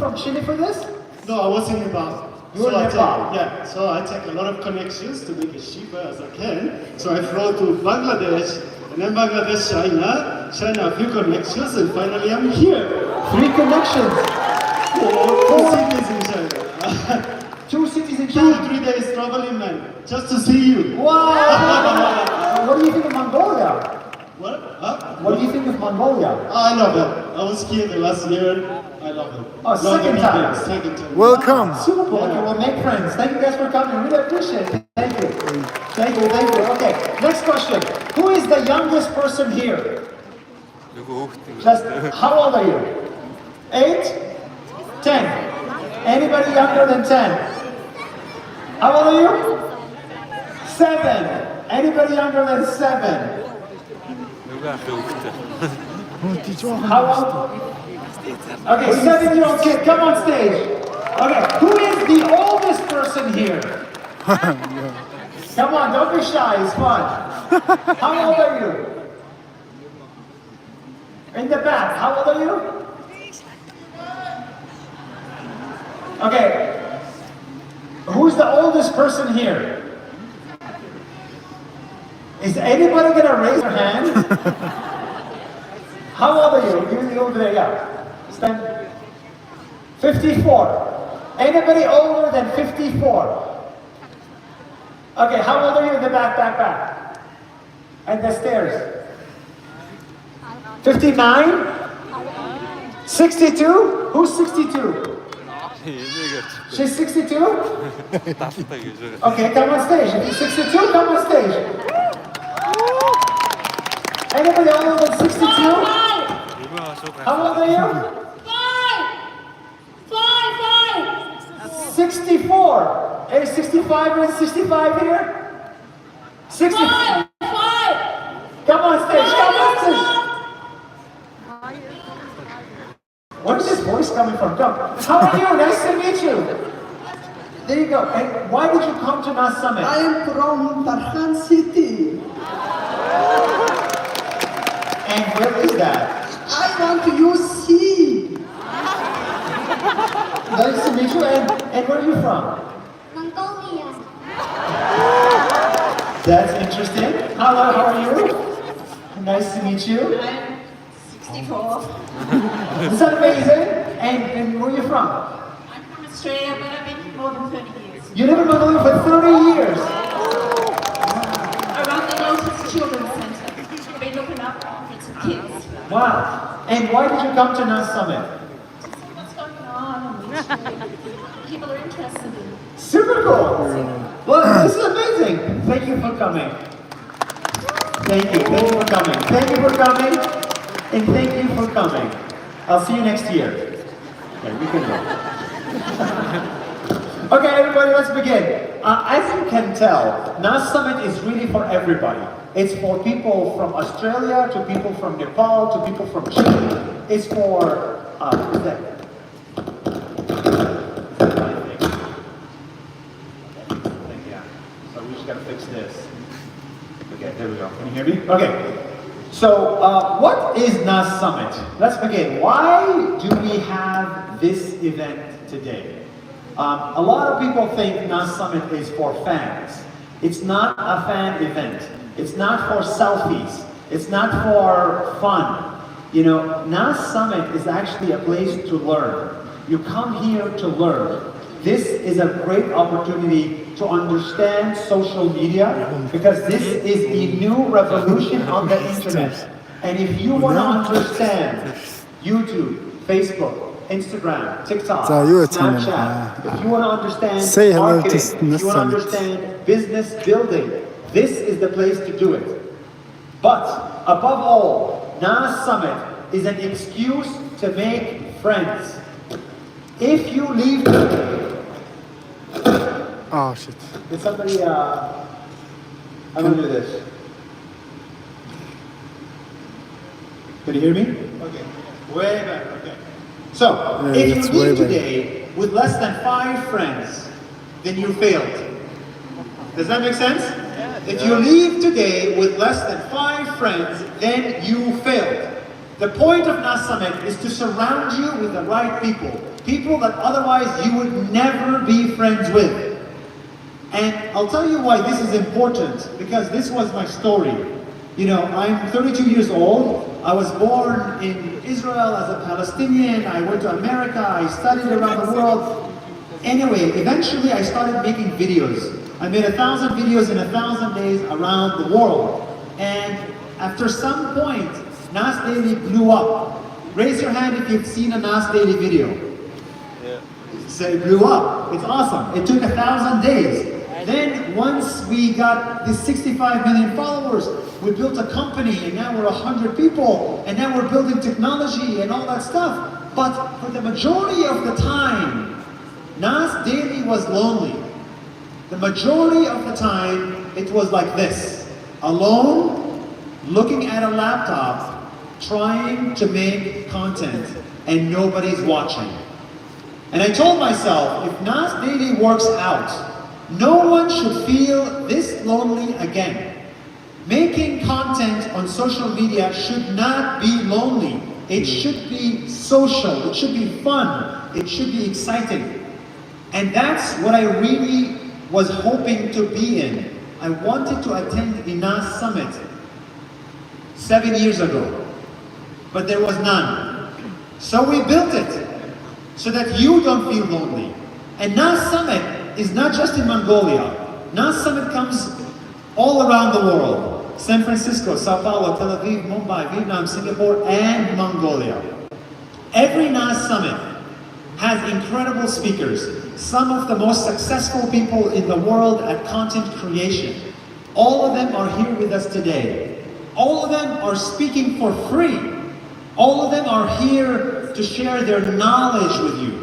from Chile for this? No, I was in Nepal. You were in Nepal? So I take a lot of connections to make as cheap as I can. So I flew to Bangladesh, and then Bangladesh, China, a few connections, and finally I'm here. 3 connections. Two cities in China. 2 cities in China. 2-3 days traveling, man, just to see you. Wow! What do you think of Mongolia? What? Huh? What do you think of Mongolia? I love it. I was here the last year. I love it. Oh, second time. Second time. Welcome. Super cool. Okay, we'll make friends. Thank you guys for coming. Really appreciate it. Thank you. Thank you, thank you. Okay, next question. Who is the youngest person here? Just, how old are you? 8? 10? Anybody younger than 10? How old are you? 7? Anybody younger than 7? How old? Okay, 7-year-old kid, come on stage. Okay, who is the oldest person here? Come on, don't be shy, it's fun. How old are you? In the back, how old are you? Okay, who's the oldest person here? Is anybody gonna raise their hand? How old are you? You're over there, yeah. Stand. 54. Anybody older than 54? Okay, how old are you in the back? And the stairs? 59? 62? Who's 62? She's 62? Okay, come on stage. If you're 62, come on stage. Anybody older than 62? How old are you? 64. Hey, 65 and 65 here? 65. Come on stage, come on stage. Where is this voice coming from? Come. How are you? Nice to meet you. There you go. And why did you come to NAS Summit? I am from Tarhan City. And where is that? I want to use sea. Nice to meet you. And where are you from? Mongolia. That's interesting. How are you? Nice to meet you. I'm 64. Is that amazing? And where are you from? I'm from Australia, but I've been here more than 30 years. You live in Mongolia for 30 years. I run the Lotus Children's Center. I've been looking up orphans and kids. Wow. And why did you come to NAS Summit? What's going on? People are interested in. Super cool. Well, this is amazing. Thank you for coming. Thank you for coming. Thank you for coming. And thank you for coming. I'll see you next year. Okay, we can go. Okay, everybody, let's begin. As you can tell, NAS Summit is really for everybody. It's for people from Australia, to people from Nepal, to people from Chile. It's for, who's that? So we just gotta fix this. Okay, there we go. Can you hear me? Okay. So, what is NAS Summit? Let's begin. Why do we have this event today? A lot of people think NAS Summit is for fans. It's not a fan event. It's not for selfies. It's not for fun. You know, NAS Summit is actually a place to learn. You come here to learn. This is a great opportunity to understand social media because this is a new revolution on the internet. And if you want to understand YouTube, Facebook, Instagram, TikTok, 자, 이거 참네. Snapchat, if you want to understand Say hello to marketing, if you want to Summit. understand business building, this is the place to do it. But above all, NAS Summit is an excuse to make friends. If you leave Oh shit. Did somebody, I'm gonna do this. Can you hear me? Okay. Way back, okay. So, Yeah, if you it's way leave back. today with less than 5 friends, then you failed. Does that make sense? If you leave today with less than 5 friends, then you failed. The point of NAS Summit is to surround you with the right people. People that otherwise you would never be friends with. And I'll tell you why this is important, because this was my story. You know, I'm 32 years old. I was born in Israel as a Palestinian. I went to America. I studied around the world. Anyway, eventually I started making videos. I made 1,000 videos in 1,000 days around the world. And after some point, Nas Daily blew up. Raise your hand if you've seen a Nas Daily video. Yeah. So it blew up. It's awesome. It took 1,000 days. Then once we got the 65 million followers, we built a company, and now we're 100 people, and now we're building technology and all that stuff. But for the majority of the time, Nas Daily was lonely. The majority of the time, it was like this. Alone, looking at a laptop, trying to make content, and nobody's watching. And I told myself, if Nas Daily works out, no one should feel this lonely again. Making content on social media should not be lonely. It should be social, it should be fun, it should be exciting. And that's what I really was hoping to be in. I wanted to attend the Nas Summit 7 years ago, but there was none. So we built it so that you don't feel lonely. And Nas Summit is not just in Mongolia. Nas Summit comes all around the world. San Francisco, Sao Paulo, Tel Aviv, Mumbai, Vietnam, Singapore, and Mongolia. Every Nas Summit has incredible speakers. Some of the most successful people in the world at content creation. All of them are here with us today. All of them are speaking for free. All of them are here to share their knowledge with you.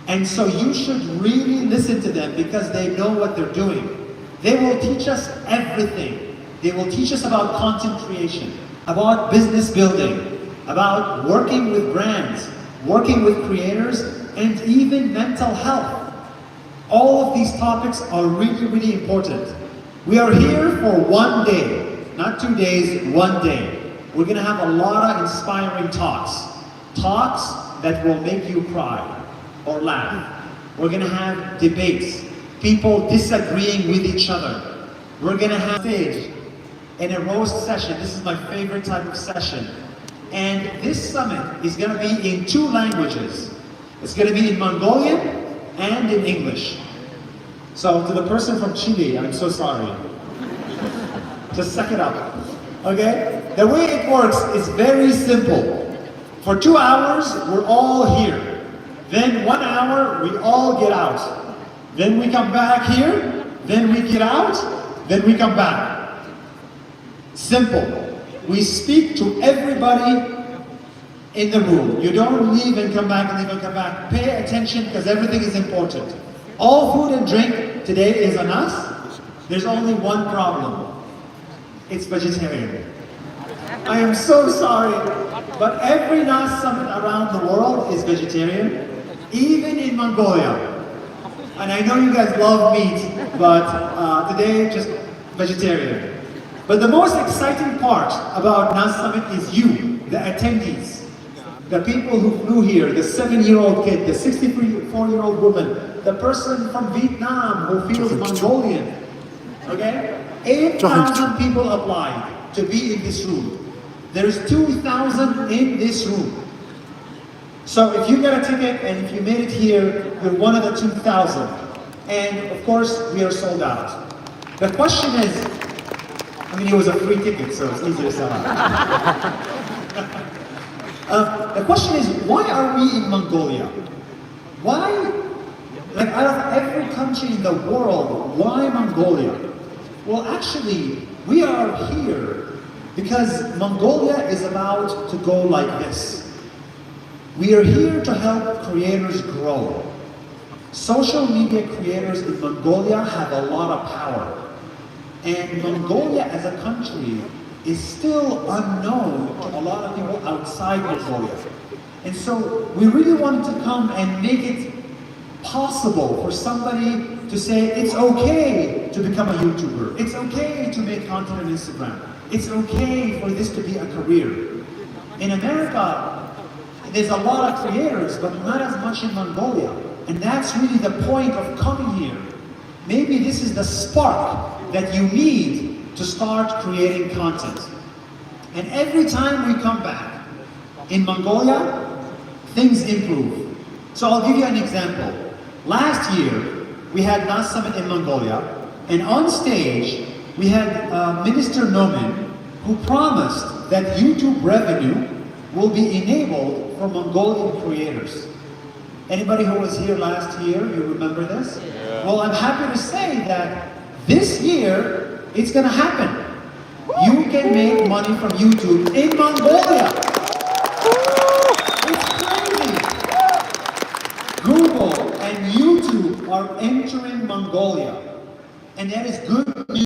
And so you should really listen to them because they know what they're doing. They will teach us everything. They will teach us about content creation, about business building, about working with brands, working with creators, and even mental health. All of these topics are really, really important. We are here for 1 day, not 2 days, 1 day. We're gonna have a lot of inspiring talks. Talks that will make you cry or laugh. We're gonna have debates, people disagreeing with each other. We're gonna have stage and a roast session. This is my favorite type of session. And this summit is gonna be in 2 languages. It's gonna be in Mongolian and in English. So to the person from Chile, I'm so sorry. Just suck it up, okay? The way it works is very simple. For 2 hours, we're all here. Then 1 hour, we all get out. Then we come back here, then we get out, then we come back. Simple. We speak to everybody in the room. You don't leave and come back and leave and come back. Pay attention because everything is important. All food and drink today is on us. There's only one problem. It's vegetarian. I am so sorry, but every Nas Summit around the world is vegetarian, even in Mongolia. And I know you guys love meat, but today just vegetarian. But the most exciting part about Nas Summit is you, the attendees. The people who flew here, the 7-year-old kid, the 64-year-old woman, the person from Vietnam who feels Mongolian. Okay? 8,000 people applied to be in this room. There's 2,000 in this room. So if you got a ticket and if you made it here, you're one of the 2,000. And of course, we are sold out. The question is, I mean, it was a free ticket, so it's easy to sell out. The question is, why are we in Mongolia? Why, like out of every country in the world, why Mongolia? Well, actually, we are here because Mongolia is about to go like this. We are here to help creators grow. Social media creators in Mongolia have a lot of power. And Mongolia as a country is still unknown to a lot of people outside Mongolia. And so we really wanted to come and make it possible for somebody to say it's okay to become a YouTuber. It's okay to make content on Instagram. It's okay for this to be a career. In America, there's a lot of creators, but not as much in Mongolia. And that's really the point of coming here. Maybe this is the spark that you need to start creating content. And every time we come back in Mongolia, things improve. So I'll give you an example. Last year, we had NAS Summit in Mongolia, and on stage, we had Minister Nomen, who promised that YouTube revenue will be enabled for Mongolian creators. Anybody who was here last year, you remember this? Yeah. Well, I'm happy to say that this year, it's gonna happen. You can make money from YouTube in Mongolia. It's crazy. Google and YouTube are entering Mongolia. And that is good